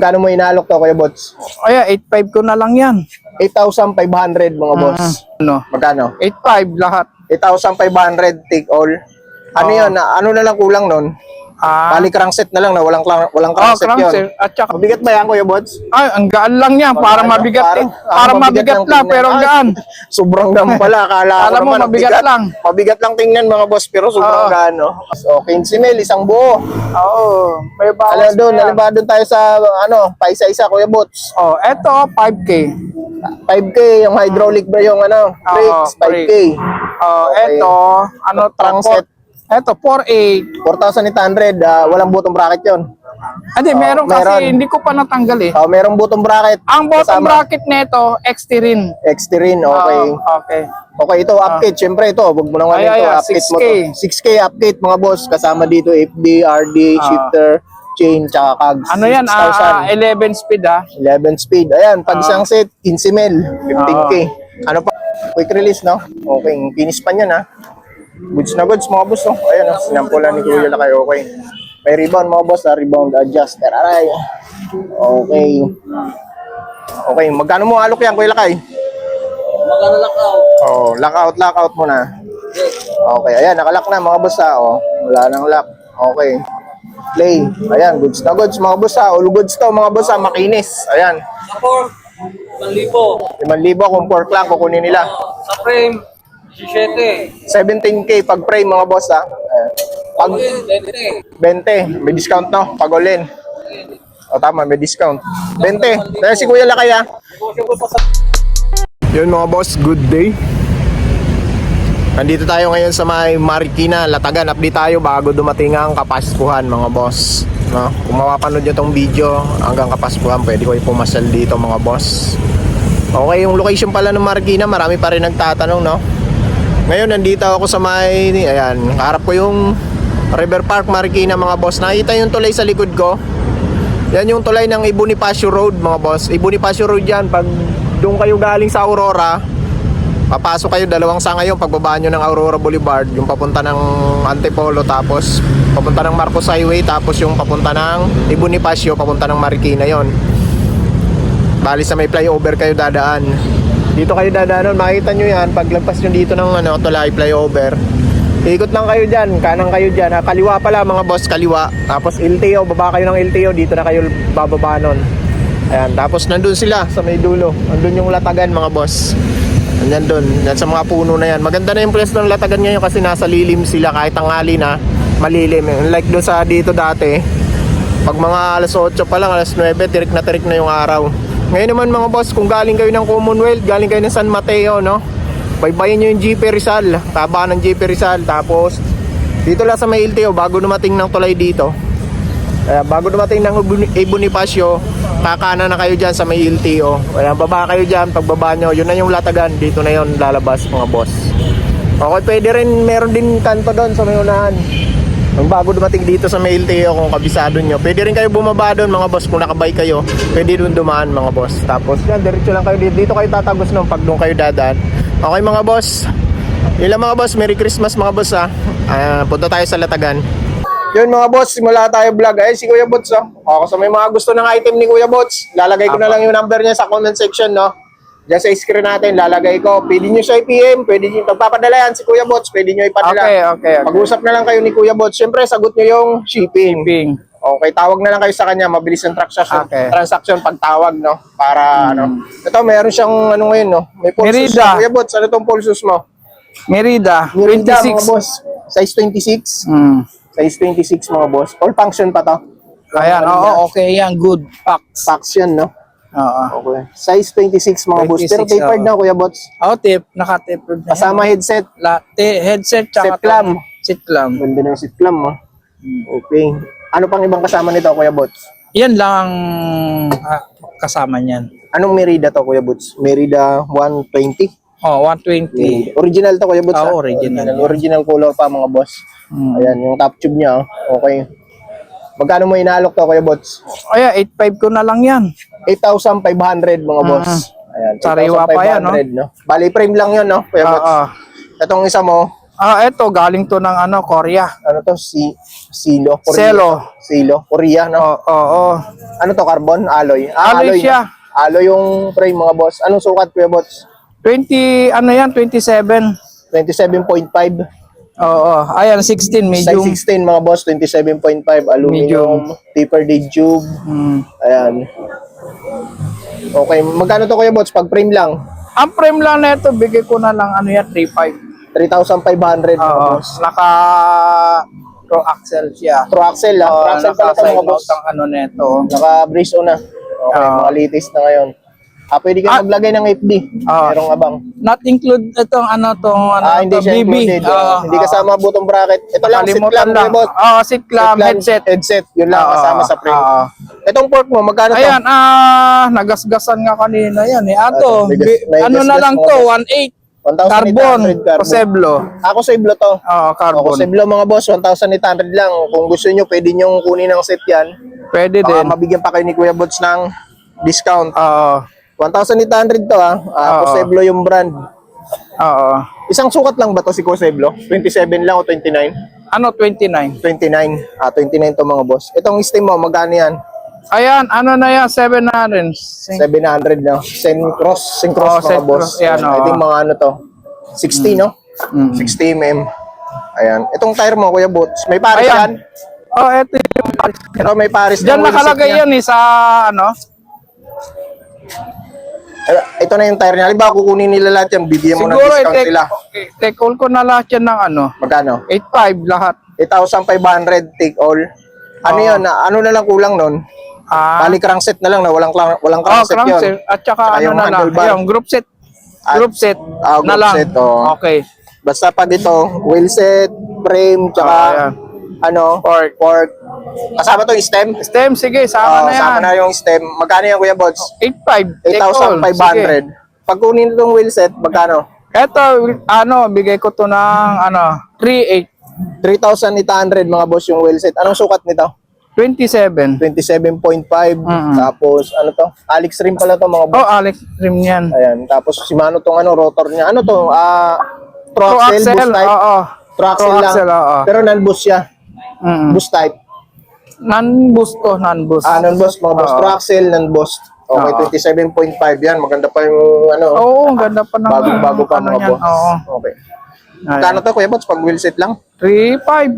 Kano mo inalok to, Kuya Bots? Kaya 8.5 ko na lang yan. 8,500 mga boss. Ano? Magkano? 8.5 lahat. 8,500 take all. Ano yun? Ano na lang kulang nun? Bali crankset na lang na walang crankset yun. At saka, Mabigat ba yan, Kuya Bots? ay, ang gaan lang yan. Para mabigat. Para mabigat lang, pero ang gaan. Sobrang gaan pala. Akala ko mo naman mabigat lang. Mabigat lang tingnan mga boss, pero sobrang gaan, no? So, 15 mil, isang buo. Oo. May bawas Alam doon, na yan. halimbawa doon tayo sa, paisa-isa, Kuya Bots. Oh, eto, 5K. 5K, yung hydraulic ba yung brakes, 5K. Oh, Okay. eto, ano to? Crankset. Eto, 4.8. 4,800, walang butong bracket yun. Hindi, meron kasi, meron. hindi ko pa natanggal eh. Merong butong bracket. Ang bottom kasama. bracket nito, XT rin. XT rin, okay. Okay. Okay, ito, upkit. Siyempre ito, huwag mo nang Ay, ito, ay, upkit mo 6K. to. 6K upkit, mga boss. Kasama dito, FD, RD, shifter, chain, tsaka cogs. Ano yan, 6,000. 11 speed 11 speed. Ayan, pag isang set, 15 mil, 15K. Ano pa? Quick release, no? Okay, kinis pa niyan, ha? Goods na goods, mga boss, no? Ayan, sinampulan ni Kuya Lakay, okay. May rebound, mga boss, rebound adjuster. Aray. Okay. Okay, magkano mo alok yan, Kuya Lakay? Magkano lockout? Oh, lockout muna. Okay, ayan, nakalock na, mga boss, ha? Oh, wala nang lock. Okay. Play. Ayan, goods na goods, mga boss, ha? All goods to, mga boss, ha? Makinis. Ayan. Sa pork, 1,000. 5,000 kung pork lang, kukunin nila. Sa frame, 17. 17K pag frame, mga boss, ha? Pag 20. 20, may discount, no? Pag all-in. O, tama, may discount. 20. Kaya si Kuya Lakay, ha? Yun, mga boss, good day. Nandito tayo ngayon sa may Marikina, Latagan. Update tayo bago dumating ang Kapaskuhan, mga boss, no? Kung mapapanood nyo tong video hanggang Kapaskuhan, pwede ko pumasal dito, mga boss. Okay, yung location pala ng Marikina, marami pa rin nagtatanong, no? Ngayon, nandito ako sa may, ayan, harap ko yung River Park, Marikina, mga boss. Nakita yung tulay sa likod ko. Yan yung tulay ng Bonifacio Road, mga boss. Bonifacio Road yan. Pag doon kayo galing sa Aurora, papasok kayo dalawang sanga yung pagbaba nyo ng Aurora Boulevard, yung papunta ng Antipolo, tapos papunta ng Marcos Highway, tapos yung papunta ng Bonifacio, papunta ng Marikina yon. Bali sa may flyover kayo dadaan. Dito kayo dadaan, makita nyo yan. Paglagpas nyo dito ng tulay, flyover, ikot lang kayo dyan, kanan kayo dyan, kaliwa pala, mga boss, kaliwa. Tapos LTO, baba kayo ng LTO, dito na kayo bababa nun. Ayan, tapos nandun sila sa may dulo. Nandun yung Latagan, mga boss. Andyan dun, yan sa mga puno na yan. Maganda na yung pwesto ng Latagan ngayon kasi nasa lilim sila kahit tanghali na, malilim. Like doon sa dito dati, pag mga alas 8 pa lang, alas 9, tirik na yung araw. Ngayon naman, mga boss, kung galing kayo ng Commonwealth, galing kayo ng San Mateo, no? Baybayin nyo yung GP Rizal, taba ng GP Rizal. Tapos dito lang sa may LTO, bago dumating ng tulay dito, bago dumating ng Bonifacio, kakana na kayo dyan sa may LTO. Baba kayo dyan, pagbaba nyo, yun na yung Latagan. Dito na yun lalabas, mga boss. Okay, pwede rin, meron din kanto doon sa may unahan. Bago dumating dito sa may LTO, kung kabisado nyo, pwede rin kayo bumaba doon, mga boss. Kung nakabay kayo, pwede doon dumaan, mga boss. Tapos yan, diretso lang kayo dito kayo tatagos nung pag doon kayo dadaan. Okay, mga boss, yun lang, mga boss. Merry Christmas, mga boss, ha. Punta tayo sa Latagan. Yun, mga boss, simula tayo vlog. Ay, si Kuya Bots, oh. Ako sa may mga gusto ng item ni Kuya Bots, lalagay ko na lang yung number niya sa comment section, no? Diyan sa screen natin, lalagay ko. Pwede nyo siya i-PM, pwede nyo pagpapadala yan si Kuya Bots, pwede nyo ipadala. Okay. Pag-usap na lang kayo ni Kuya Bots. Siyempre, sagot nyo yung shipping. Shipping. Okay, tawag na lang kayo sa kanya, mabilis ang transaction pag tawag, no? Para ito, mayroon siyang ngayon, no? May pulsus. Merida. Kuya Bots, ano tong pulsus mo? Merida, Merida, 26. mga boss. Size 26. Size 26, mga boss. All function pa to. Ayan, okay yan, good. Packs. Packs yan, no? Oo. Okay. Size 26, mga boss. Pero 26, tapered na, Kuya Bots. Naka-tapered na. Kasama headset. Headset, tsaka Seat clamp. Seat clamp. Ganda ng seat clamp, mo. Okay. Ano pang ibang kasama nito, Kuya Bots? Yan lang kasama niyan. Anong Merida to, Kuya Bots? Merida 120? 120. Original to, Kuya Bots. Oo, original. Original color pa, mga boss. Ayan, yung top tube niya. Okay. Magkano mo inalok to, Kuya Bots? Kaya 8.5 ko na lang yan. 8,500, mga boss. Ayan, Sariwa pa yan, no? 8,500, no? Bali, frame lang yun, no, Kuya Bots? Itong isa mo, Eto, galing to ng ano, Korea. Ano to? Silo? Korea. Selo. Silo? Korea, no? Oo. Ano to? Carbon? Alloy? Alloy siya. Alloy yung frame, mga boss. Anong sukat, Kuya Bots? 20, ano yan, 27. 27.5. Oo. Ayan, 16, medium. Size 16, mga boss. 27.5. Aluminum. Taper dead tube. Mm. Ayan. Okay. Magkano to, Kuya Bots? Pag frame lang? Ang frame lang na ito, bigay ko na lang, ano yan, 3.5. 3,500, mga Oo. boss. Naka pro axle siya. Pro axle, ha? Pro axle pala to, mga boss. ang ano nito. Naka-brace on na. Okay, Oo. mga latest na ngayon. Pwede ka maglagay ng FD. Merong abang. Not include itong ano tong ano Hindi siya BB. included. Hindi kasama butong bracket. Ito lang, seat Kalimutan clamp, Kuya Boss. seat clamp, headset. Headset, yun lang kasama sa frame. Itong fork mo, magkano to? Ayan, nagasgasan nga kanina yan eh. Ato, may ano na gasgas lang mga to, boss. 1.8. 1,800 carbon. Coseblo. Ako Seblo to. Carbon. Seblo, mga boss, 1,800 lang. Kung gusto nyo, pwede nyo kunin ng set yan. Pwede Baka din. mabigyan pa kayo ni Kuya Bots ng discount. 1,800 to Coseblo yung brand. Isang sukat lang ba to si Coseblo? 27 lang o 29? Ano, 29. 29. 29 to, mga boss. Itong steam mo, magkano yan? Ayan, ano na yan, 700. 700 na. Syncross mga Syncross, boss. yan, I think mga ano to. 60, no? 60 mm. Ayan. Itong tire mo, Kuya Bots. May pares yan? Ito yung Ito, may pares. Diyan nakalagay yan eh sa ano. Ito na yung tire niya. Halimbawa, kukunin nila lahat yan. Bibigyan mo ng Siguro discount sila. take all ko na lahat yan ng ano. Magkano? 8.5 lahat. 8,500 take all. Ano yun? Ano na lang kulang nun? Bali crankset na lang na walang crankset yun. Crankset. At saka ano yung na lang. handlebar. Yung group set. Group set Group na lang. set, Okay. Basta pag ito, wheel set, frame, tsaka Ayan. fork. Kasama to yung stem? Stem, sige, sama na yan. Sama na yung stem. Magkano yan, Kuya Bots? 8.5. Take all. 8,500. Pag kunin itong wheel set, magkano? Eto, bigay ko to ng 3.8. 3,800 mga boss yung wheel set. Anong sukat nito? 27. 27.5. Tapos ano to? Alex rim pala to, mga boss. Alex rim yan. Ayan. Tapos si Mano tong rotor niya. Ano to? Pro axle, boost type. Pro axle lang. Pero non-boost siya. Boost type. Non-boost to, non-boost. Non-boost, mga boss. Pro axle, non-boost. Okay, 27.5 yan. Maganda pa yung ganda pa ng bagong-bago pa, mga boss. Okay. Kano to, Kuya Bots? Pag wheel set lang? 3.5,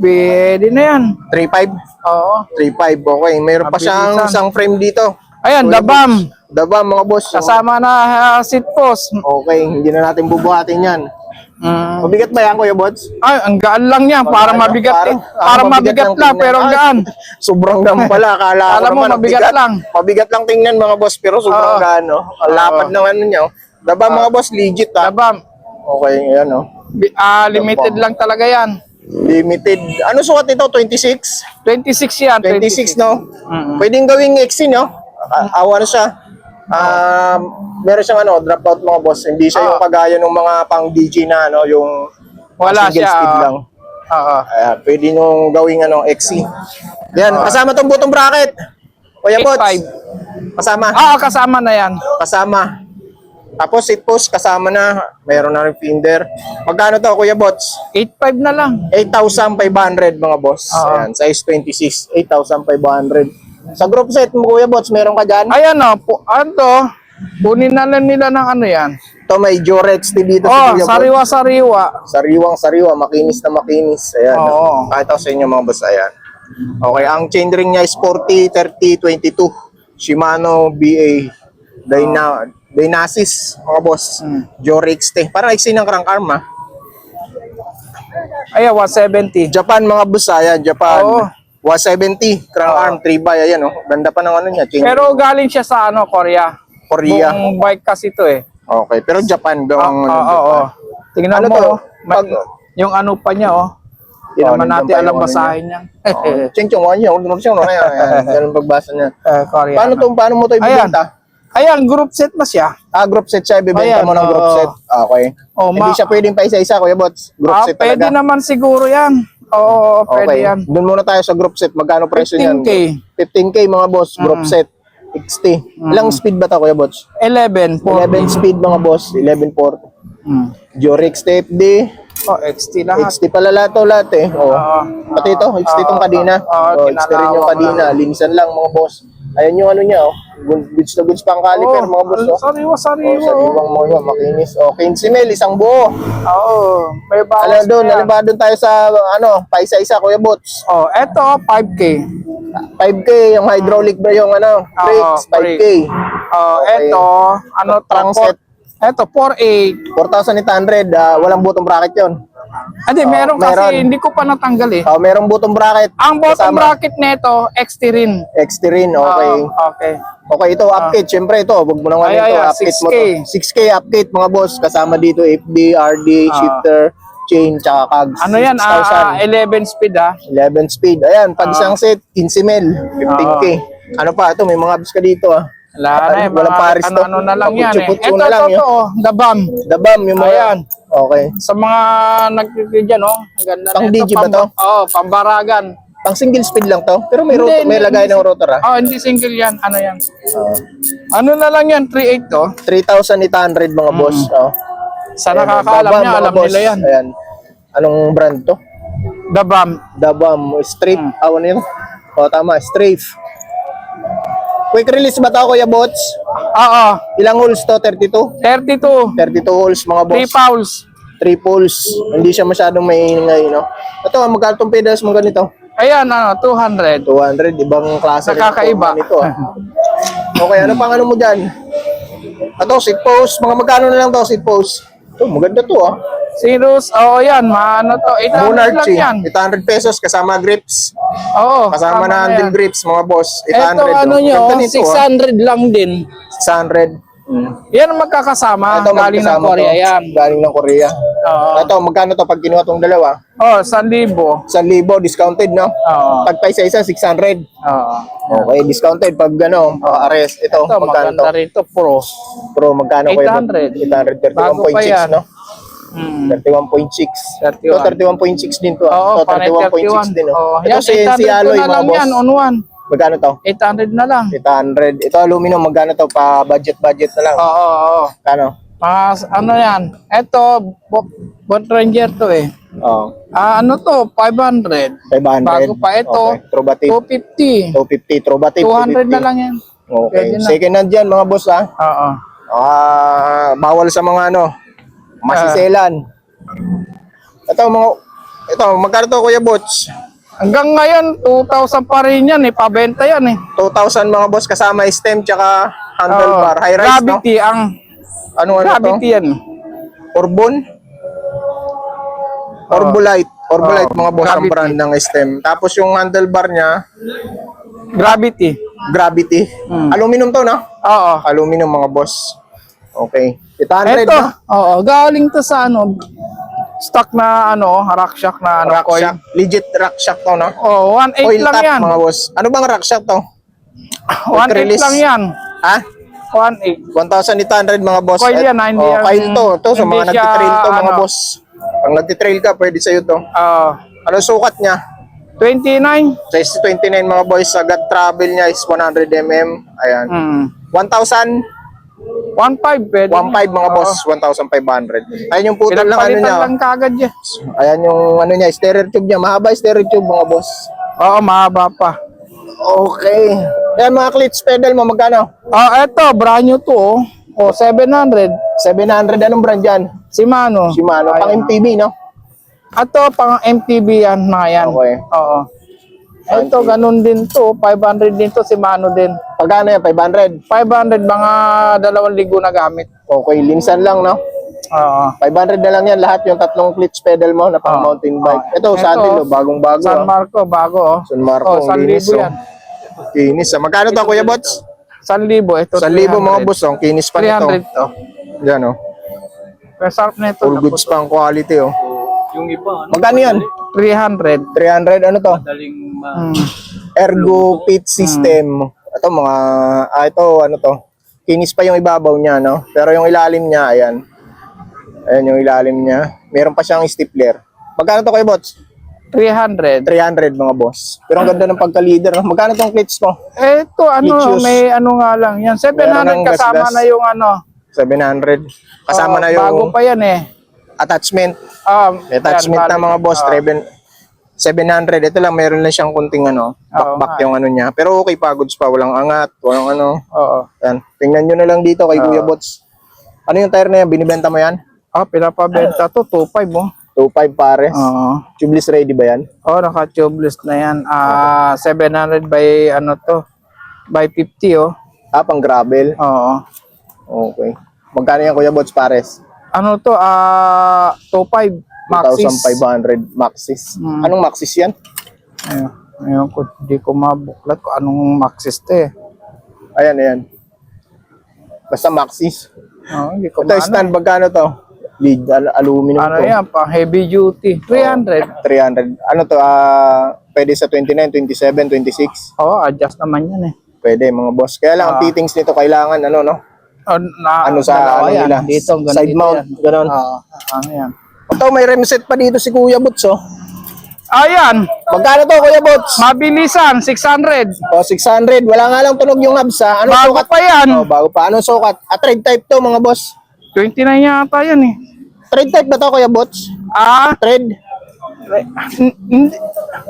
di na yan. 3.5? Oo. 3.5, okay. Mayroon pa siyang Mabilisan. isang frame dito. Ayan, Kuya dabam. Bots. Dabam, mga boss. Kasama na seat post. Okay, hindi na natin bubuhatin yan. Mabigat ba yan, Kuya Bots? Ay, ang gaan lang yan. Parang mabigat. Parang mabigat lang, pero ang gaan. Sobrang gaan pala. Akala mo naman, mabigat lang. Mabigat lang tingnan, mga boss, pero sobrang gaan, no? Ang lapad ng ano niya. Dabam, mga boss, legit, ha? Dabam. Okay, yan, no? Limited lang talaga yan. Limited. Ano sukat nito? 26? 26 yan. 26, no? Pwedeng gawing XC, no? Awa na siya. Meron siyang dropout, mga boss. Hindi siya yung kagaya ng mga pang DJ na yung Wala single siya. speed lang. Pwede nung gawing XC. Yan, kasama tong butong bracket. Kuya Bots. 8.5. Kasama. Kasama na yan. Kasama. Tapos seat post kasama na. Meron na rin fender. Magkano to, Kuya Bots? 8.5 na lang. 8,500, mga boss. Ayan, size 26. 8,500. Sa group set mo, Kuya Bots, meron ka dyan? Ayan kunin na lang nila ng ano yan. Ito may Jorex dito sa Kuya Bots. Sariwa-sariwa. Sariwang-sariwa, makinis na makinis. Ayan. Kahit ako sa inyo, mga boss. Ayan. Okay, ang chainring niya is 40-30-22. Shimano BA Dynasis, mga boss. Jorex T. Parang iksi ng crank arm, ha? Ayan, 170. Japan, mga boss. Ayan, Japan. 170 crank arm, 3x. Ayan, Ganda pa ng ano niya. Pero galing siya sa Korea. Korea. Buong bike kasi to eh. Okay, pero Japan daw ang Tingnan Ano mo, to? yung ano pa niya, Hindi naman natin alam basahin yan. Ching-chong, ganun pagbasa niya. Korea. Paano mo ito ibibenta? Ayan, group set na siya. Group set siya, ibibenta mo ng group set. Okay. Hindi siya pwedeng pa isa-isa, Kuya Bots. Group set Pwede talaga. naman siguro yan. Oo, pwede Okay. yan. Doon muna tayo sa group set. Magkano presyo niyan? 15K. 15K, mga boss. Group set. XT. Ilang speed ba ito, Kuya Bots? 11. 11 speed, mga boss. 11 port. Jorex TFD. Oh, XT lahat. XT pala lahat eh. Oh. Oo. Pati ito, XT itong kadina. Oo, XT rin yung kinalawang kadina. Linsan lang mga boss. Ayan yung ano niya, oh. Goods na goods pang caliper mga boss. Oh. Sariwa, Oh, sariwa. sariwang mga yun, makinis. Oh, 15 mil, isang buo. Oo. May bawas Alam doon, pa yan. alam doon tayo sa ano, paisa-isa Kuya Bots. Oh, eto 5K. 5K yung hydraulic ba yung ano, brakes, 5K. Oh, Okay. eto ano to? Trunk set. Eto 4.8. 4,800, walang butong bracket yon. Hindi, meron kasi meron. hindi ko pa natanggal eh. Oh, merong butong bracket. Ang bottom kasama. bracket nito, XT rin. XT rin, okay. Okay. Okay, ito, upkit. Siyempre ito, wag mo nang ano Ay, ito, ay, upkit mo 6K. to. 6K upkit mga boss. Kasama dito, FD, RD, shifter, chain, tsaka cogs. Ano yan? 6,000. 11 speed 11 speed. Ayan, pag isang set, 15 mil, 15K. Ano pa, ito, may mga abs ka dito ah. Wala na eh. Walang pares to. Ano na lang yan eh. Paputso-putso Ito, na lang ito, yun. The Bomb. The bomb, yung mga... Ayan. Okay. Sa mga nagtitidyan, oh. Ang ganda Pang nito, DG ba to? Oo, pambaragan. Pang single speed lang to. Pero may, Hindi, may hindi, lagay hindi. ng rotor ah. Oh, hindi single yan. Ano yan? Ano na lang yan? 3.8 to. 3,800 mga boss. Oh. Sa Ayan, nakakaalam The Bomb, niya, mga alam boss. nila yan. Ayan. Anong brand to? The Bomb. The Bomb. Straight. Ano yun? O, tama. Strafe. Quick release ba to, Kuya Bots? Oo. Ilang holes to? 32? 32. 32 holes, mga 3 boss. fouls. 3 poles. Hindi siya masyadong maingay, no? Ito, magkano itong pedals mo ganito? Ayan, 200. 200. Ibang klase rin ang Nakakaiba. forma nito. Ah. Okay, ano pang ano mo dyan? Ito, seat post. Mga magkano na lang to, seat post? Ito, maganda to, ah. Zeros, yan, maano to, 800 lang Monarchy. yan. 800 pesos kasama grips. Oo. Kasama na yan. handle grips, mga boss. 800. Ito ano nyo, Ganda nito, 600 lang din. 600. Yan ang magkakasama, Ito, galing ng magkasama Korea to. yan. Galing ng Korea. Oo. Ito, magkano to pag kinuha tong dalawa? 1,000. 1,000 discounted, no? Oo. Pag pa isa-isa, 600. Oo. Okay, discounted pag ano, arrest. Ito, Ito, magkano to? maganda rito, Pro. Pro, magkano kayo? 800. Bago pa 831.6, yan. no? Hmm. 31.6. 31. Ito, 31.6 din to. Oo, Ito, panay 31.6 din, no? Oo. Ito, Yan, CNC 800 alloy, na mga lang boss. yan, on one. Magkano to? 800 na lang. 800. Ito, aluminum, magkano to? Pa budget na lang. Oo, oo. Kano? Mga, ano yan? Ito, Bot Ranger to eh. Oh, Ano to? 500. 500. Bago pa ito, Okay. Trobatip. 250. 250. Trobatip. 200 na lang yan. Okay. Pwede na. Second hand yan, mga boss, ha? Oo. Bawal sa mga ano, masiselan. Ito, magkano to, Kuya Bots? Hanggang ngayon, 2,000 pa rin yan eh. Pabenta yan eh. 2,000 mga boss kasama stem tsaka handlebar. High rise, no? Gravity, ang Ano to? gravity yan. Orbon? Orbolite. Orbolite, Oo, mga boss, ang Gravity. brand ng stem. Tapos yung handlebar niya, Gravity. Gravity. Aluminum to, no? Oo. Aluminum, mga boss. Okay. 800, Ito, no? oo, galing to sa ano, stock na ano, rack shock na ano, Rack coil. shock. Legit rack shock to, no? Oh, 1.8 Oil lang top, yan. mga boss. Ano bang rack shock to? 1.8 release. lang yan. Ha? 1.8. 1,800 mga boss. Coil yan, hindi yan- coil to. Ito, sa hindi mga siya, nagtitrail to, mga ano. boss. Pag nagtitrail ka, pwede sa'yo to. Ano sukat niya? 29. Size 29 mga boys. Agad travel niya is 100 mm. Ayan. 1,000. 1.5 pwede. 1,500 mga boss. 1,500. Ayan yung putol lang ano Pinagpalitan niya. lang kagad yan. Ayan yung ano niya, stereo tube niya. Mahaba yung stereo tube mga boss. Oo, mahaba pa. Okay. Ayan mga clutch pedal mo, magkano? Eto, brand new to. Oh, 700. 700. Anong brand yan? Shimano. Shimano. Pang Ayan. MTB, no? Ito, pang MTB yan na yan. Okay. Oo. Ito, ganun din to. 500 din to, Shimano din. Pagkano yan? 500? 500, mga 2,000 na gamit. Okay, linsan lang, no? Oo. 500 na lang yan lahat yung tatlong clutch pedal mo na pang Ah. mountain bike. Ito, Ito, saddle, oh, bagong-bago. San oh. Marco, bago oh. San Marco, Oh, ang linis, 1,000 oh. yan. Kinis, ah. Magkano to, Kuya Bots? 1,000, ito 1,000 mga 300. boss, oh. Kinis pa nito. 300 to. Yan, oh. Pero sarap na ito. Full goods pang quality, oh. Yung iba, ano? Magkano yan? 300. 300, ano to? Madaling Ergo pit system. Ito, mga, ito, ano to? Kinis pa yung ibabaw niya, no? Pero yung ilalim niya, ayan. Ayan yung ilalim niya. Meron pa siyang stapler. Magkano to, Kuya Bots? 300. 300 mga boss. Pero ang ganda ng pagka-leader. No? Magkano tong clips mo? Ito, ano, Issues. may ano nga lang. Yan, 700 Meron ng kasama gas-gas. na yung ano. 700. Kasama Oh, na yung... Bago pa yan eh. attachment. yan, Attachment na mga bali. boss, 700. Ito lang, meron lang siyang kunting back yung nga. niya. Pero okay, pagods pa, walang angat, walang Oo. Yan. Tingnan nyo na lang dito kay Kuya Bots. Ano yung tire na yan? Binibenta mo yan? Pinapabenta to, 2.5 oh. 2.5 pares. Oo. Tubeless ready ba yan? Naka-tubeless na yan. 700 by by 50 oh. Pang gravel. Oo. Okay. Magkano yan Kuya Bots pares? 2.5 Maxis. 2,500 Maxis. Anong Maxis yan? Ayun ko, di ko mabuklat kung anong Maxis to eh. Ayan. Basta Maxis. Hindi ko Ito stand, magkano to? Lead, aluminum to. yan, pang heavy duty. 300. 300. Ano to? Pwede sa 29, 27, 26. Adjust naman yan eh. Pwede mga boss. Kaya lang ang fittings nito kailangan no? Sa yan. nila? Dito, ganito Side mount, yan. ganon. Yan. Ito, may remset pa dito si Kuya Bots, oh. Ayan, Magkano to, Kuya Bots? mabilisan, 600. 600. Wala nga lang tunog yung hubs, ha? Anong Bago sukat? pa yan. Bago pa. Anong sukat? Thread type to, mga boss. 29 yata yan eh. Thread type ba to, Kuya Bots? Thread?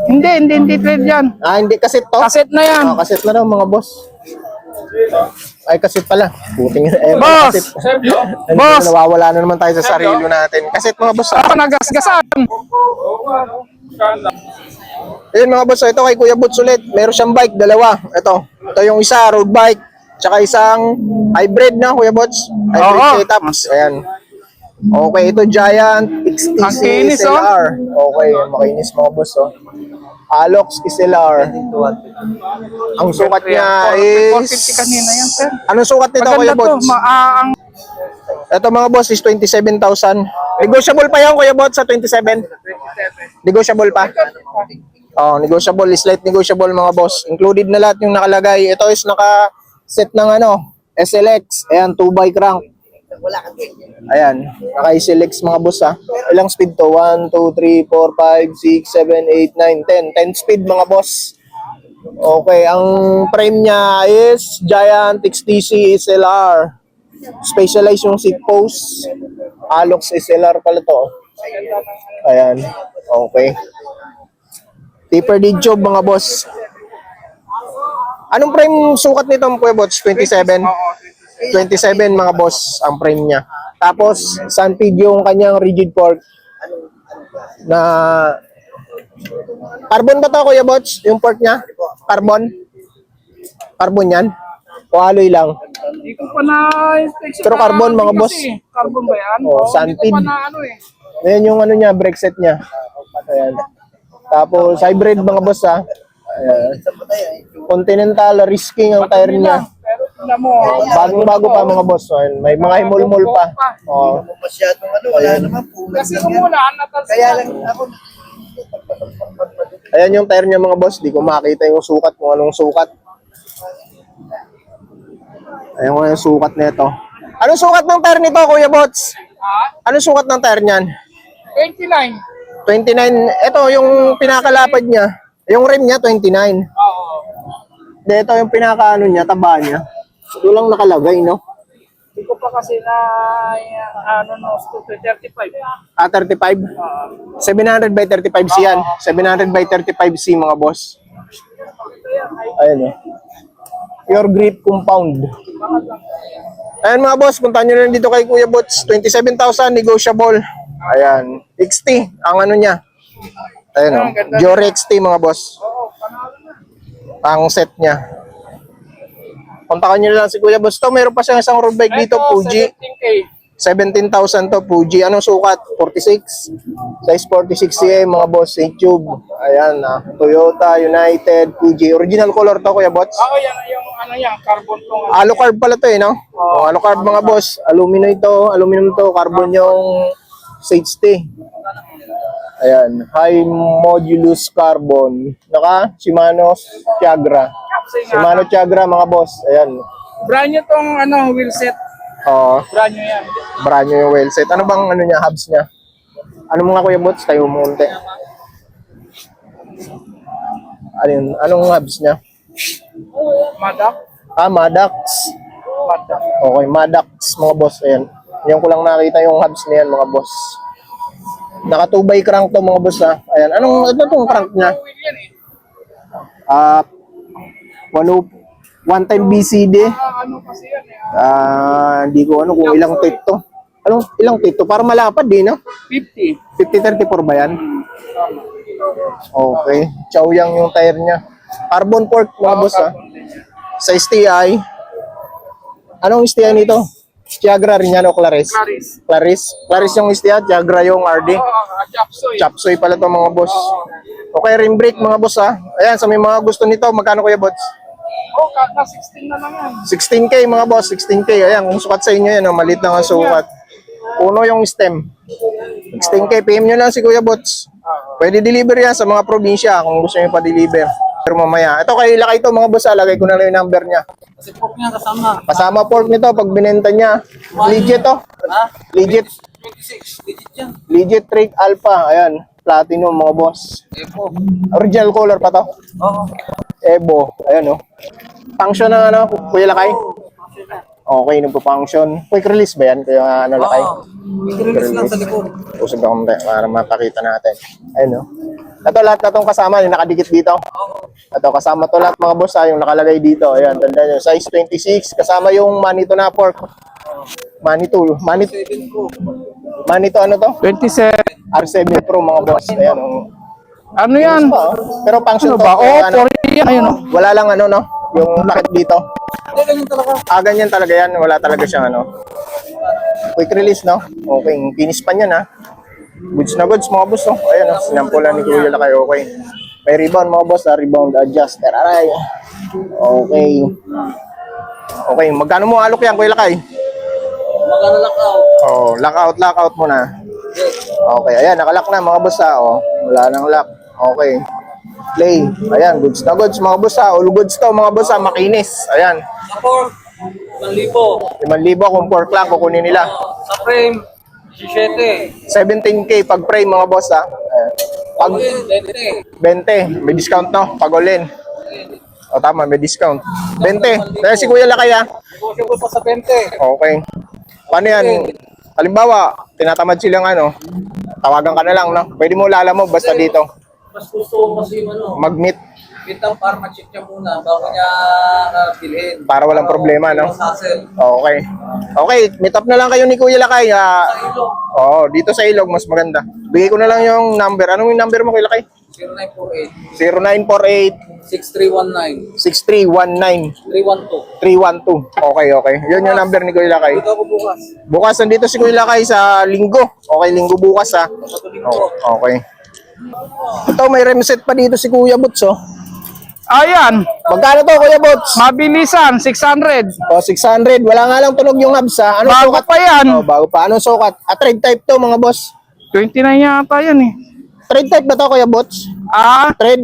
Hindi thread yan. Hindi. Kaset to? Kaset na yan. Kaset na daw, mga boss. Ay, kaset pala. Puting Boss! kaset. Boss! Nawawala na naman tayo sa sarili natin. Kaset, mga boss. Nagasgasan. Ayun mga boss, ito kay Kuya Bots ulit. Meron siyang bike, dalawa. Ito yung isa, road bike. Tsaka isang hybrid na, Kuya Bots. Hybrid setups. Ayan. Okay, ito Giant XTC Ang kinis, SLR. Okay, makinis mga boss, Alox SLR. Ang sukat niya is... 450 kanina yan, sir. Anong sukat nito, Kuya Maganda to. Bots? Ang Ito mga boss is 27,000. Negotiable pa yan, Kuya Bots, sa 27? Negotiable pa? Negotiable, slight negotiable mga boss. Included na lahat yung nakalagay. Ito is naka-set ng SLX. Ayan, 2x crank. Ayan, naka-SLX mga boss, Ilang speed to? 1, 2, 3, 4, 5, 6, 7, 8, 9, 10. 10 speed mga boss. Okay, ang frame niya is Giant XTC SLR. Specialized yung seat post. Alox SLR pala to. Ayan, okay. Taper dead job mga boss. Anong frame sukat nito Kuya Bots? 27? 27 mga boss ang frame niya. Tapos sunpid yung kanyang rigid fork na carbon ba to Kuya Bots? Yung fork niya? Carbon? Carbon yan? O alloy lang? Hindi ko pa na-inspection. Pero carbon mga boss. Carbon ba yan? Sunpid. Hindi ko pa na Ayan yung niya, brake set niya. Ayan. Tapos hybrid mga boss Ayan. Continental risking ang tire niya. Pero tingnan mo. Bagong-bago pa mga boss. Ayan. May mga himol-mol pa. Masyadong wala naman po. Kasi muna, Kaya lang ako, Ayan yung tire niya mga boss. Di ko makita yung sukat kung anong sukat. Ayan yung sukat nito. Anong sukat ng tire nito, Kuya Bots? Anong sukat ng tire niyan? 29. 29. Ito yung pinakalapad niya. Yung rim niya, 29. Oo. Ito yung pinakaano niya, taba niya. Ito lang nakalagay, no? Hindi ko pa kasi na, 35. 35? 700 by 35C yan. 700 by 35C mga boss. Ayan Pure grip compound. Ayan mga boss, punta nyo na dito kay Kuya Bots. 27,000 negotiable. Ayan. XT ang ano niya. Ayan Dior XT mga boss. Ang set niya. Kontakan nyo na lang si Kuya Bots. Meron pa siyang isang road bike dito, Fuji. 17K. 17,000 to, Fuji. Anong sukat? 46. Size 46cm, mga boss. Tube. Ayan, Toyota, United, Fuji. Original color to, Kuya Bots. Yan yung carbon tong. Alucard pala to, no? Alucard, mga boss. Aluminum to. Carbon yung safety. Ayan. High modulus carbon. Shimano Tiagra. Shimano Tiagra, mga boss. Ayan. Brand new tong wheelset. Brand new yan. Brand new yung wheelset. Ano bang niya, hubs niya? Ano mga Kuya Bots? Tayo munti. Anong hubs niya? Madak. Madax. Okay, Madax mga boss. Ayan. Yung ko lang nakita yung hubs niyan mga boss. Naka 2x crank to mga boss ha. Ayan. Anong ito tong crank niya? One time BCD. Hindi ko ano kung ilang tape to. Anong ilang tape to? Para malapad din, no? 50. 5034 ba yan? Okay. Chowyang yung tire niya. Carbon fork mga boss ha. Sa STI. Anong STI nito? Tiagra rin yan o Claris? Claris yung STI, Tiagra yung RD. Chapsoy pala to mga boss. Okay, rim brake mga boss ha. Ayan, sa may mga gusto nito, magkano kuya boss? Kaka 16 na lang yan. 16K mga boss, 16K. Ayan, kung sukat sa inyo yan, maliit lang ang sukat. Puno yung stem. 16K, PM nyo lang si Kuya Bots. Pwede deliver yan sa mga probinsya kung gusto nyo pa-deliver. Pero mamaya, ito kay Lakay to mga boss, lagay ko na lang yung number niya. Kasi pork niya kasama. Kasama pork nito pag binenta niya. Legit to. Ha? Legit. 26. Legit yan. Legit Trick Alpha. Ayan, platinum mga boss. Epo. Original color pa to. Oo. Evo. Ayan oh. Function ng ano, Kuya Lakay? Okay, nagpo-function. Quick release ba yan? Kaya ano Lakay? Oo. I-release lang sa likod. Usog ako para mapakita natin. Ayun, no? Ito lahat na itong kasama, yung nakadikit dito. Ito, kasama to lahat mga boss, yung nakalagay dito. Ayan, tandaan nyo. Size 26, kasama yung manito na pork. Manito ano to? 27. R7 Pro mga boss. Ayan, Ano yan? pero function Ano to. ba? Oh, Ano, 40 yan. Ayun, oh. wala lang ano, no? Yung takip dito. Hindi, ganyan talaga. Ganyan talaga yan. Wala talaga siyang ano. Quick release, no? Okay, finish pa niyan, ha? Goods na goods, mga boss, no? Ayan, no? Sinampulan ni Kuya Lakay, okay. May rebound, mga boss, rebound adjuster. Aray. Okay. Okay, magkano mo alok yan, Kuya Lakay? Magana lockout. Oh, lockout muna. Okay, ayan, nakalock na, mga boss, ha? Oh, wala nang lock. Okay. Play. Ayan, goods na goods, mga boss, ha? All goods to, mga boss, ha? Makinis. Ayan. Sa pork, 1,000. 5,000 kung pork lang, kukunin nila. Sa frame, 17. 17K pag frame, mga boss, ha? Ayan. Pag 20. 20, may discount, no? Pag all-in. O, tama, may discount. 20. Kaya si Kuya Lakay, ha? Negotiable pa sa 20. Okay. Paano yan? Halimbawa, tinatamad silang ano, tawagan ka na lang, no? Pwede mo lala mo basta dito. Mas gusto ko kasi ano, Mag-meet bintang para ma-check niya muna bago niya bilhin. para walang problema, no? Sa hassle. Okay. Okay, meet up na lang kayo ni Kuya Lakay. Sa ilo, Oo, dito sa Ilog, mas maganda. Bigay ko na lang yung number. Anong yung number mo, Kuya Lakay? 0948 0948 6319 6319 312. 312. Okay, okay. Yun yung number ni Kuya Lakay. Dito ako bukas. Bukas nandito si Kuya Lakay sa Linggo. Okay, Linggo bukas, ha? Okay. Ito, may remset pa dito si Kuya Bots, oh. Ayan. Magkano to, Kuya Bots? Mabilisan, 600. O, 600. Wala nga lang tunog yung hubs, ha? Anong Bago sukat? pa yan. O, bago pa. Anong sukat? Thread type to, mga boss. 29 yata yan eh. Thread type ba to, Kuya Bots? Thread?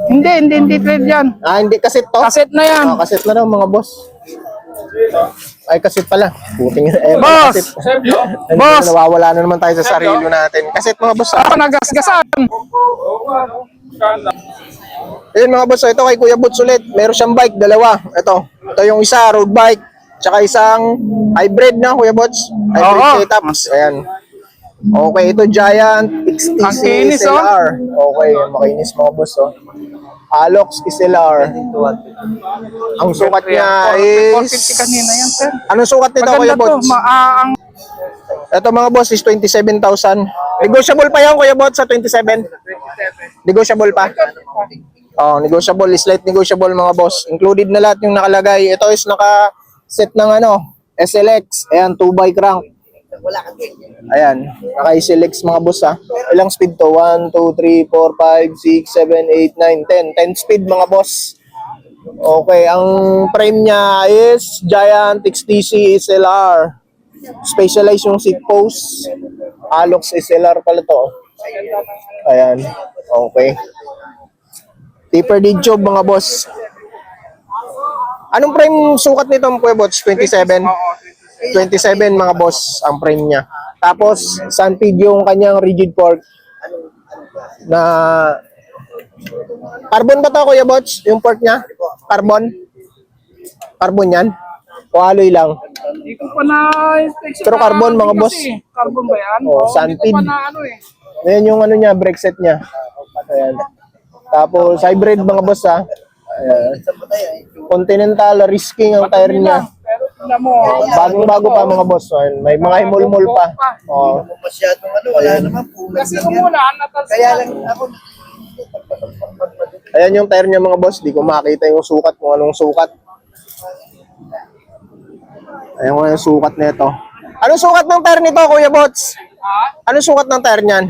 Hindi thread yan. Hindi. Kaset to? Kaset na yan. Kaset na daw, mga boss. Ay, kaset pala. Puting Boss! Boss! Nawawala na naman tayo sa sarili natin. Kaset, mga boss. Ako nagasgasan. Ayun, mga boss. Ito kay Kuya Bots ulit. Meron siyang bike, dalawa. Ito yung isa, road bike. Tsaka isang hybrid na, Kuya Bots. Hybrid Oo. setups. Ayan. Okay, ito Giant XTC Ang kinis, oh. SLR. Okay, makinis mga boss, oh. Alox SLR. Ang sukat niya is... 450 kanina yan, sir. Anong sukat nito, Kuya Maganda to. Bots? Ang Ito mga boss is 27,000. Negotiable pa yan, Kuya Bots, sa 27? Negotiable pa? Oh, negotiable, slight negotiable mga boss. Included na lahat yung nakalagay. Ito is naka-set ng ano, SLX. Ayan, 2x crank. Ayan, naka-SLX mga boss, ha. Ilang speed to? 1, 2, 3, 4, 5, 6, 7, 8, 9, 10. 10 speed mga boss. Okay, ang frame niya is Giant XTC SLR. Specialized yung seat post. Alox SLR pala to. Ayan, okay. Taper dead job mga boss. Anong frame sukat nito, Kuya Bots? 27? 27 mga boss ang frame niya. Tapos Sunfeed yung kanyang rigid fork na carbon ba to, Kuya Bots? Yung fork niya? Carbon? Carbon yan? O alloy lang? Hindi ko pa na-inspection. Pero carbon, mga boss. Carbon ba yan? Oh, Oo, hindi sandpid. ko pa na ano eh. Ayan yung ano niya, brake set niya. Ayan. Tapos hybrid mga boss ha. Ayan. Continental risking ang tire niya. Pero tingnan mo. Bagong-bago pa mga boss. Ayan. May mga himol-mol pa. Oh. Masyadong ano, wala naman punas Kasi lang yan. umulan, natalsikan. Kaya lang ako, Ayan yung tire niya mga boss. Di ko makita yung sukat kung anong sukat. Ayan yung sukat nito. Anong sukat ng tire nito, Kuya Bots? Ha? Anong sukat ng tire niyan?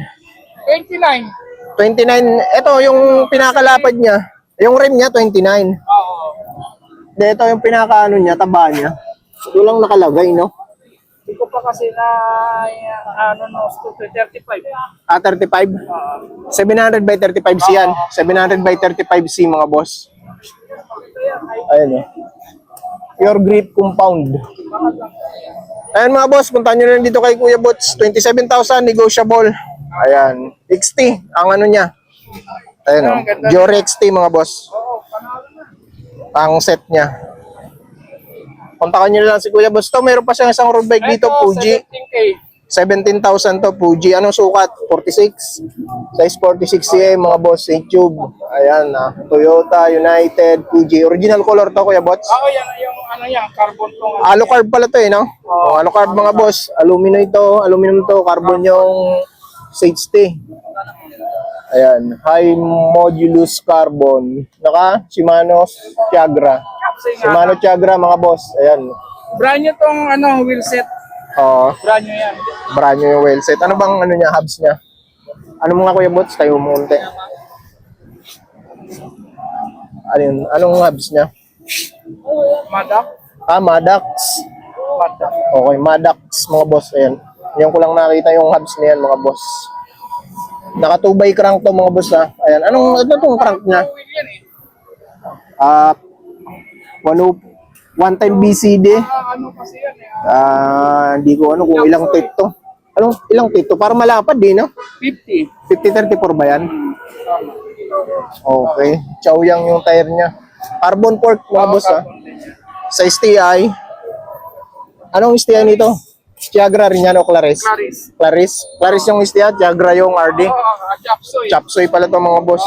29. 29. Ito yung pinakalapad niya. Yung rim niya 29. Oo. Ito yung pinakaano niya, taba niya. Ito lang nakalagay, no? Hindi ko pa kasi na, ano no, 35. 35. 700 by 35C yan. 700 by 35C mga boss. Ayan eh. Pure grip compound. Ayan mga boss, puntahan nyo na dito kay Kuya Bots. 27,000 negotiable. Ayan. XT ang ano niya. Ayan o. Jory XT mga boss. Ang set niya. Kontakan nyo lang si Kuya Bots. To, mayroon pa siyang isang road bike dito, Fuji. 17K. 17,000 to, Fuji. Anong sukat? 46. Size 46 mga boss. Tube. Ayan na. Toyota, United, Fuji. Original color to, Kuya Bots. Ako yan, yung ano yan, carbon tong. Alucard pala to eh, no? Oh, Alucard mga boss. Aluminum ito. Aluminum to. Carbon yung safety. Ayan. High modulus carbon. Naka Shimano Tiagra. Shimano Tiagra mga boss. Ayan. Brand new tong ano, wheel set. Oo. Brand new yan. Brand new yung wheel set. Ano bang ano niya, hubs niya? Ano mga Kuya Bots? Tayo umunti. Ano yun? Anong hubs niya? Madak. Madax. Madak. Okay, Madax mga boss. Ayan. Yan ko lang nakita yung hubs niyan mga boss. Naka 2x crank to mga boss ha. Ayan. Anong ito tong crank niya? Wheel yan eh. 1 time BCD. Ano kasi yan eh. Hindi ko ano kung ilang tit to. Anong ilang tit to? Para malapad din, no? 50. 50-34 ba yan? Okay. Chow yang yung tire niya. Carbon fork mga boss ha. Sa STI. Anong STI nito? Tiagra rin yan o Claris? Claris. Claris. Claris yung STI, Tiagra yung RD. Chapsoy. Chapsoy pala to mga boss.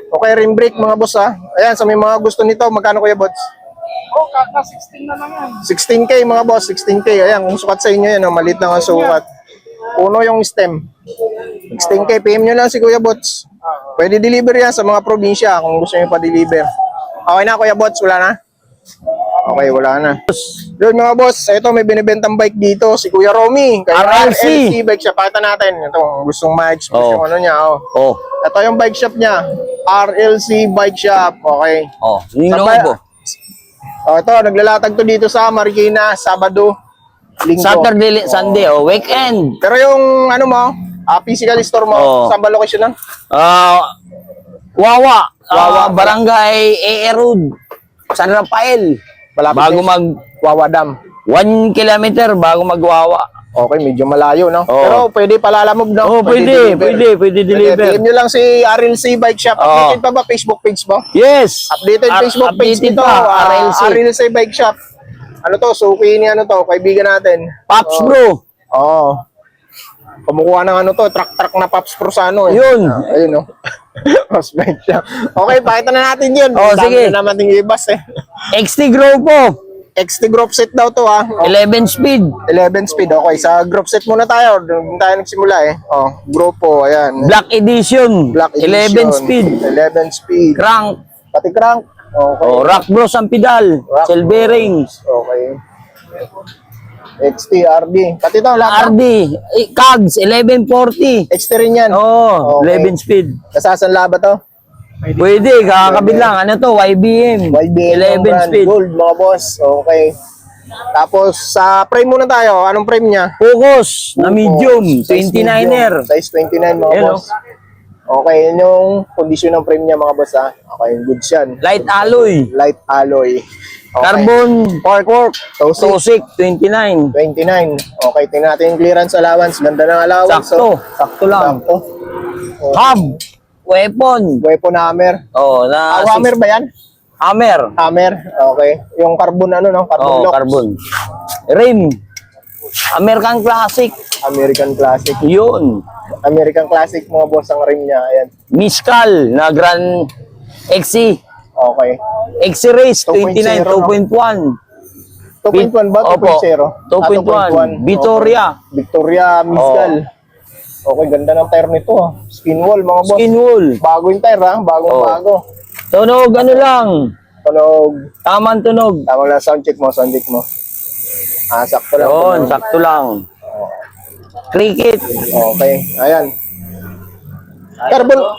Okay, rim brake mga boss ha. Ayan, sa may mga gusto nito, magkano Kuya Bots? Oh, kaka 16 na lang yan. 16K mga boss, 16K. Ayan, kung sukat sa inyo yan, maliit lang ang sukat. Puno yung stem. 16K, PM nyo lang si Kuya Bots. Pwede deliver yan sa mga probinsya kung gusto nyo pa-deliver. Okay na Kuya Bots, wala na? Okay, wala na. Yun mga boss, ito may binibentang bike dito, si Kuya Romy. Kaya RLC bike shop. Pakita natin. Ito, gustong ma-expose yung ano niya. Oh. Ito yung bike shop niya. RLC Bike Shop. Okay. Oh, yung Saan ba- logo. Ito, naglalatag to dito sa Marikina, Sabado, Linggo. Saturday, Sunday, weekend. Pero yung ano mo, physical store mo, Oo. saan ba location lang? Wawa. Wawa. Barangay AA Road. San Rafael. Malapit Bago din. mag Wawa Dam. 1 kilometer bago magwawa. Okay, medyo malayo, no? Oo. Pero pwede palalamog, no? Oh, pwede Pwede deliver. PM nyo lang si RLC Bike Shop. Oo. Updated pa ba Facebook page mo? Yes. Updated Facebook page updated nito. pa, RLC Bike Shop. Ano to? Suki ni ano to? Kaibigan natin. Pops Oo. bro. Oo. Kumukuha ng ano to, truck na Pops Pro sa ano eh. Yun. Ayun no. Pops Bike Shop. Okay, pakita na natin yun. Oo, Dami sige. na naman ting ibas eh. XT Gropo. XT group set daw to ha. 11 speed. 11 speed. Okay, sa group set muna tayo. Doon tayo nagsimula eh. Oh, grupo, ayan. Black edition. Black 11 edition. speed. 11 speed. Crank. Pati crank. Okay. Oh, rock bros ang pedal. Rock Cell bearings. Okay. XT, RD. Pati ito, lahat. RD. Cogs 1140. XT rin yan. Oh, Okay. 11 speed. Nasasanla ba to? Pwede, kakakabit lang. Ano to? YBM. YBM 11 brand. speed. Gold, mga boss. Okay. Tapos, sa frame muna tayo. Anong frame niya? Focus na medium. Size 29er. medium. Size 29, mga Hello. boss. Okay, yun yung condition ng frame niya, mga boss, ha? Okay, good yan. Light alloy. Light alloy. Okay. Carbon fork. Tosik. Tosik 29. 29. Okay, tingnan natin yung clearance allowance. Ganda ng allowance. Sakto. oh. Sakto lang. Sakto. Hub. Weapon. Weapon hammer. Oh, na Hammer ba yan? Hammer. Hammer. Okay. Yung carbon ano, no? Carbon Oh, blocks. carbon. Rim. American Classic. American Classic. Yun. American Classic mga boss ang rim niya. Ayan. Miscal na Grand XC. Okay. XC Race 2.0, 29, no? 2.1. 2.1 ba? Opo. 2.0? 2.1. Victoria. Okay. Victoria Miscal. Okay, ganda ng tire nito. Skin wall mga boss. Skin wool. Bago yung tire ha. Bagong Oh. bago. Tunog, ano lang. Tunog. Tamang tunog. Tama lang sound check mo. Sakto lang. Yun, Tunog. sakto lang. Cricket. Okay. Ayan.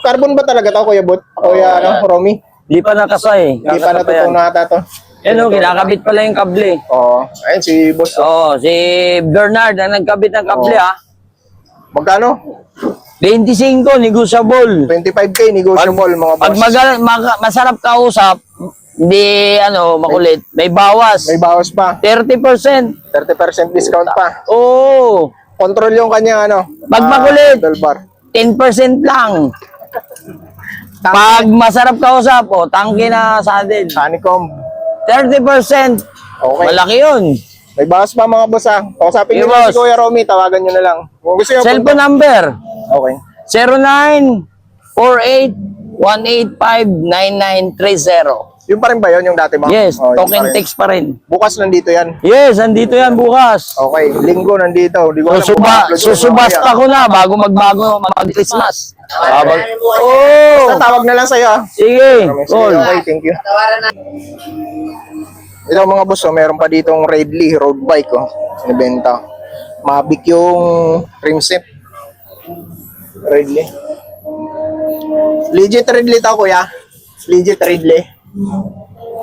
Carbon ba talaga to, Kuya Bot? Kuya Romy? Di pa nakasay. Hindi pa natutong na ata to. Yan o, kinakabit pala yung kable. Oo. Ayun, si boss. Oo, si Bernard ang nagkabit ng kable ha. Magkano? 25, negotiable. 25K, negotiable mga boss. Pag masarap kausap, hindi makulit, may bawas. May bawas pa. 30%. 30% discount pa. Oo. Control yung kanya Pag makulit. handle bar. 10% lang. Pag masarap kausap, tangke na saddle. Honeycomb. 30%. Okay. Malaki yun. May bawas pa mga boss ha. Kausapin Hey, nyo na si boss. Kuya Romy. Tawagan nyo na lang. Kung gusto nyo Cellphone number. Okay. 0948-185-9930. Yung pa rin ba yun yung dati mo? Yes, Oh, yun pa token rin. text pa rin. Bukas nandito yan. Yes, andito yan bukas. Okay. Linggo nandito. Di ko alam kung ma-upload yun Susubasta mamaya. ko na bago mag-Christmas. Basta tawag na lang sa'yo ha. Sige, Sige, cool. okay, thank you. Ito mga boss, meron pa ditong Redley road bike sinibenta. Mavic yung rim set. Redley. Legit Redley to, kuya. Legit Redley.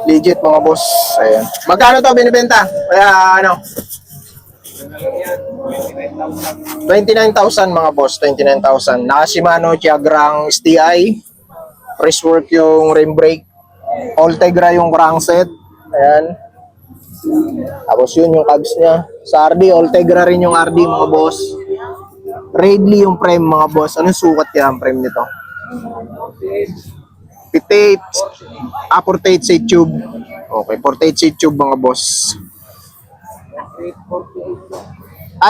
Legit mga boss. Ayan. Magkano to binibenta? Kaya 29,000 mga boss, 29,000. Naka Shimano Tiagrang STI. Press work yung rim brake. Ultegra yung crankset. Ayan. Tapos yun yung cabs niya. Sa RD, Ultegra rin yung RD mga boss. Redley yung frame mga boss. Anong sukat yan ang frame nito? 48 seat tube. Okay, 48 seat tube mga boss.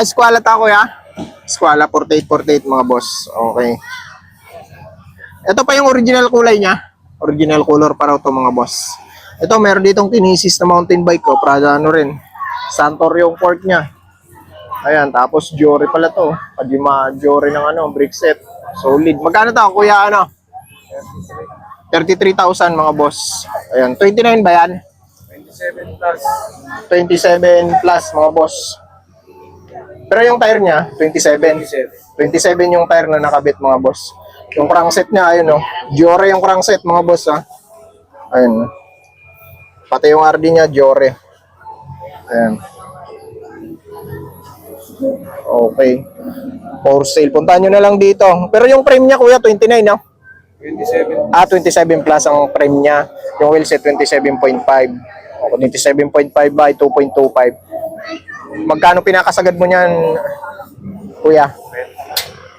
Squala ta kuya. Squala 48 mga boss. Okay. Ito pa yung original kulay niya. Original color pa raw to mga boss. Ito meron ditong Kinesis na mountain bike ko. Prada rin. Santor yung fork niya. Ayan, tapos Jory pala to. Padima Jory ng brick set. Solid. Magkano to kuya 33,000 mga boss. Ayan, 29 ba yan? 27 plus mga boss. Pero yung tire niya, 27 yung tire na nakabit mga boss. Yung crankset niya, ayun Jore yung crankset mga boss Ayun. Pati yung RD niya, Jore. Ayan. Okay. For sale. Puntahan nyo na lang dito. Pero yung frame niya kuya, 29 27 plus ang frame niya. Yung wheelset 27.5. O 27.5 by 2.25. Magkano pinakasagad mo niyan, kuya?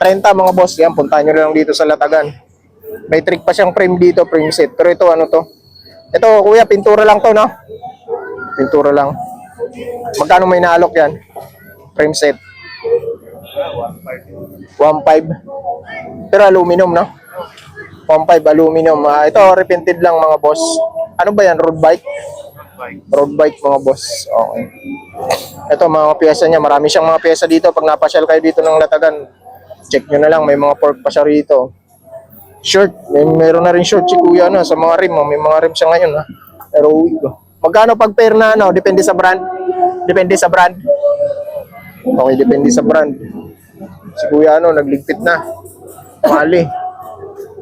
30 mga boss. Yan, puntahan nyo na lang dito sa Latagan. May trick pa siyang frame dito, frame set. Pero ito, Ito, kuya, pintura lang to, no? Pintura lang. Magkano may naalok yan? Frame set. 1.5. Pero aluminum, no? 1.5 aluminum. Ito, repented lang mga boss. Ano ba yan? Road bike? Road bike mga boss. Okay. Ito, mga pyesa niya. Marami siyang mga pyesa dito. Pag napasyal kayo dito ng Latagan, check nyo na lang. May mga pork pa siya rito. Short. Meron na rin short si kuya sa mga rim. May mga rim siya ngayon. Pero magkano pag pair na Depende sa brand? Depende sa brand. Okay, depende sa brand. Si kuya nagligpit na. Wali.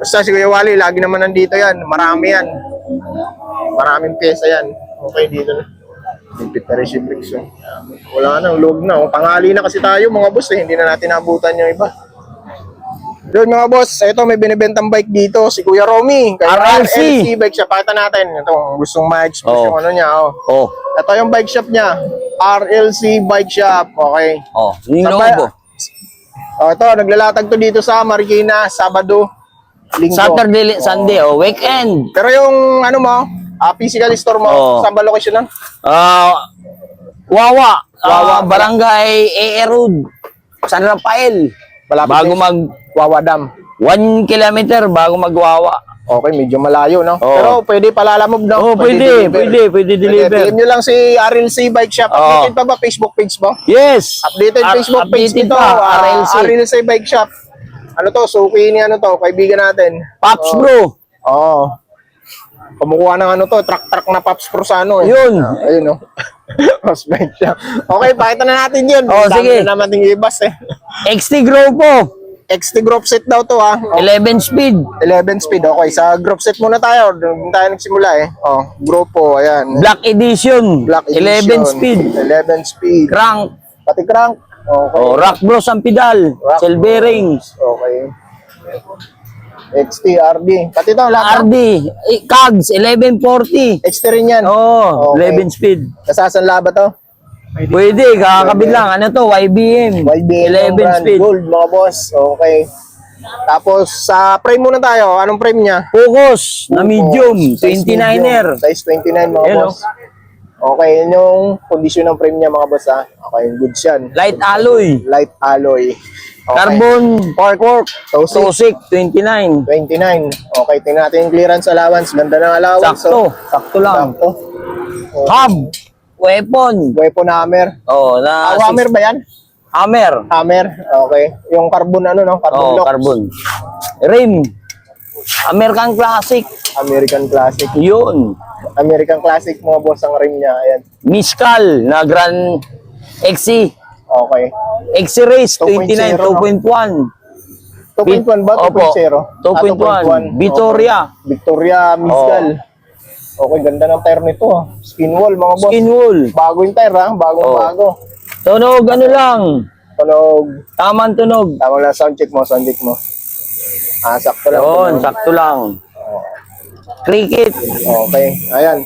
Basta si Kuya Wali, lagi naman nandito yan. Marami yan. Maraming pyesa yan. Okay, dito na. Ligpit na rin si Bricks. Wala na, log na. Pangali na kasi tayo mga boss. Hindi na natin nabutan yung iba. Doon mga boss, ito may binibentang bike dito. Si Kuya Romy. RLC bike shop. Pakita natin. Ito, gustong ma-expose yung niya. Ito yung bike shop niya. RLC bike shop. Okay. Yung logo. Ito, naglalatag to dito sa Marikina, Sabado, Linggo. Saturday, Sunday, weekend. Pero yung Physical store mo, Oo. saan ba location nun? Wawa. Wawa. Barangay A.E. Road. San Rafael. Malapit Bago na- Wawa Dam. 1 kilometer bago magwawa. Okay, medyo malayo, no? Oo. Pero pwede palalamog, no? Oh, pwede Pwede deliver. PM nyo lang si RLC Bike Shop. Oo. Updated pa ba Facebook page mo? Yes. Updated Facebook page updated nito. pa, RLC. RLC Bike Shop. Ano to? Suki ni ano to? Kaibigan natin. Pops Oo. bro. Oo. Kumukuha ng ano to? Truck na Pops Pro sa ano. Yun. Ayun, no? Pops Bike Shop. Okay, pakita na natin yun. Oo, Dami sige. na naman ting ibas, eh. XT Grupo. XT group set daw to, ha? 11 speed. 11 speed. Okay, sa group set muna tayo. Doon tayo nagsimula, eh. Oh, grupo, ayan. Black Edition. Black 11 edition. speed. 11 speed. Crank. Pati crank. Okay. Oh, rock bros ang pedal. Rock Cell bros. bearings. Okay. XT, RD. Pati ito, lahat. RD. Cogs. 1140. XT rin yan. Oh, Okay. 11 speed. Nasasanla ba to? Pwede, kakakabit lang. Ano to? YBM. YBM 11 brand. speed. Gold, mga boss. Okay. Tapos, sa frame muna tayo. Anong frame niya? Focus na medium. Size 29er. medium. Size 29, mga Ayan, boss. Okay, yun yung condition ng frame niya, mga boss, ha? Okay, good yan. Light alloy. Light alloy. Okay. Carbon fork. Tosik. Tosik 29. 29. Okay, tingnan natin yung clearance allowance. Ganda ng allowance. Sakto. Sakto lang. Sakto. Hub. Weapon. Weapon hammer. Oh, na Hammer ba yan? Hammer. Hammer. Okay. Yung carbon ano, no? Carbon Oh, lock. carbon. Rim. American Classic. American Classic. Yun. American Classic, mga boss, ang rim niya. Ayan. Miscal na Grand XC. Okay. XC Race 2.0, 29, no? 2.1. 2.1 ba? Opo. 2.0? 2.1. Victoria. Okay. Victoria Miscal. Okay, ganda ng tire nito. Skin wall, mga boss. Skin wool. Bago yung tire, ha? Bagong Oh. bago. Tunog, ano lang. Tunog. Tamang tunog. Tama lang sound check mo, sakto lang. Yun, tunog. sakto lang. Cricket. Okay, ayan.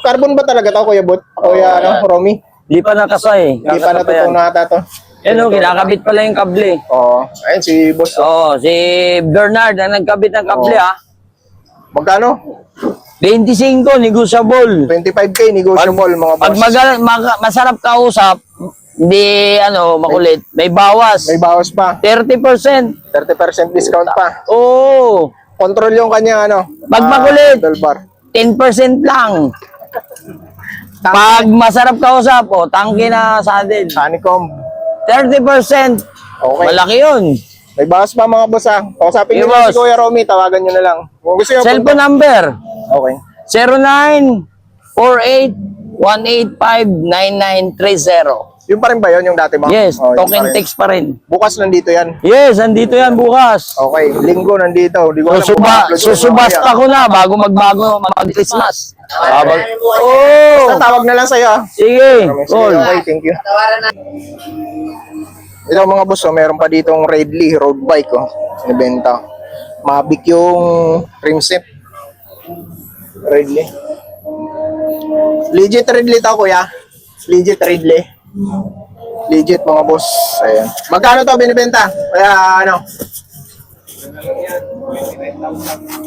Carbon ba talaga to, Kuya Bot? Kuya, Romy? Di pa nakasay. Hindi pa Kakatapayan. natutong nata to. Ano, kinakabit pala yung kable. Oo. Ayun, si boss. Oo, si Bernard ang nagkabit ng kable Oo. ah. Magkano? 25, negotiable. 25K, negotiable, mga boss. Pag masarap kausap, hindi makulit, may bawas. May bawas pa. 30%. 30% discount pa. Oo. Control yung kanya, Pag makulit. handlebar. 10% lang. Pag masarap kausap, tangke na saddle. Honeycomb. 30%. Okay. Malaki yun. May bawas pa, mga boss, ha. Kausapin Hey, nyo lang si boss. Kuya Romy, tawagan nyo na lang. Kung gusto nyo, Cellphone number. Okay. 0948-185-9930. Yung pa rin ba yun, yung dati ba? Yes, Oh, yun token pa rin. text pa rin. Bukas nandito yan. Yes, andito yan bukas. Okay, linggo nandito. Di ko alam kung ma-upload yun Susubasta mamaya. ko na bago mag-Christmas. Basta tawag na lang sa'yo, ha. Sige, Sige, cool. okay, thank you. Ito, mga boss, meron pa ditong Redley road bike, nabenta. Mabic yung rim set. Redley. Legit Redley to, kuya. Legit Redley. Legit, mga boss. Ayan. Magkano to binibenta? Kaya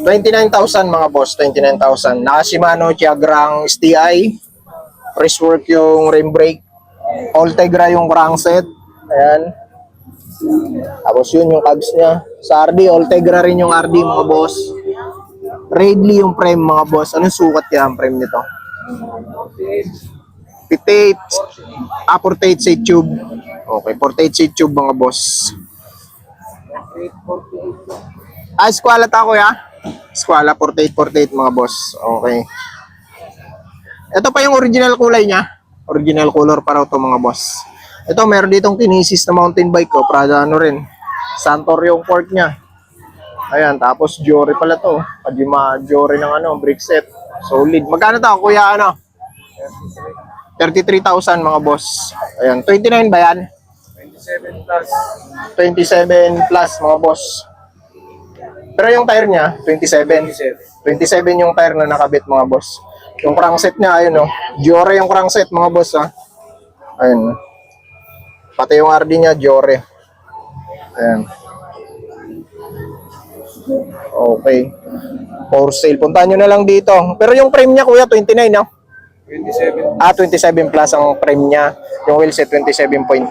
29,000, mga boss. 29,000. Naka Shimano Tiagrang STI. Press work yung rim brake. Ultegra yung crankset. Ayan. Tapos yun yung cabs niya. Sa RD, Ultegra rin yung RD, mga boss. Redley yung frame, mga boss. Anong sukat kaya ang frame nito? 48 seat tube. Okay, 48 seat tube, mga boss. Squala ta, kuya. Squala 48, mga boss. Okay. Ito pa yung original kulay niya. Original color pa raw to, mga boss. Ito, meron ditong Kinesis na mountain bike ko. Prada rin. Santor yung fork niya. Ayan, tapos Jory pala to. Pajima Jory ng brick set. Solid. Magkano to, kuya, 33,000, mga boss. Ayan, 29 ba yan? 27 plus, mga boss. Pero yung tire niya, 27 yung tire na nakabit, mga boss. Yung crankset niya, ayun, Jory yung crankset, mga boss, ha. Ayun. Pati yung RD niya, Jory. Ayan. Okay. For sale. Puntahan nyo na lang dito. Pero yung frame niya, kuya, 29, no? 27. 27 plus ang frame niya. Yung wheelset, 27.5.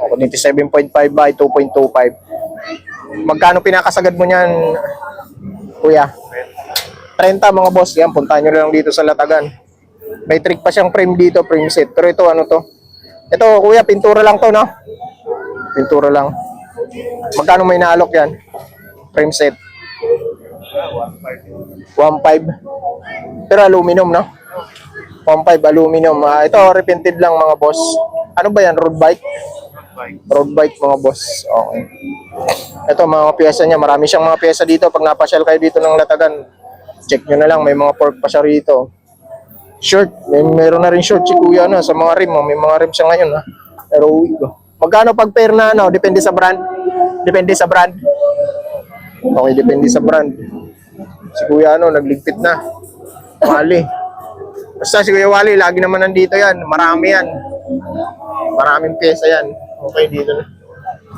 O, 27.5 by 2.25. Magkano pinakasagad mo niyan, kuya? 30, mga boss. Yan, puntahan nyo na lang dito sa Latagan. May trick pa siyang frame dito, frame set. Pero ito, ano to? Ito, kuya, pintura lang to, no? Pintura lang. Magkano may naalok yan? Frame set. 1.5. Pero aluminum, no? 1.5 aluminum. Ito, repented lang, mga boss. Ano ba yan? Road bike? Road bike, mga boss. Okay. Ito, mga pyesa niya. Marami siyang mga pyesa dito. Pag napasyal kayo dito ng Latagan, check nyo na lang. May mga pork pa siya rito. Short. Meron na rin short si kuya, no? Sa mga rim. May mga rim siya ngayon, ha? Pero uwi ko. Magkano pag pair na, ano? Depende sa brand. Depende sa brand. Okay, depende sa brand. Si Kuya ano, nagligpit na. Wally. Basta si Kuya Wally, lagi naman nandito yan. Marami yan. Maraming pyesa yan. Okay, dito na.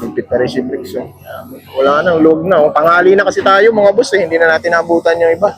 Ligpit na rin si Bricks. Wala na, log na. Pangali na kasi tayo mga boss eh. Hindi na natin nabutan yung iba.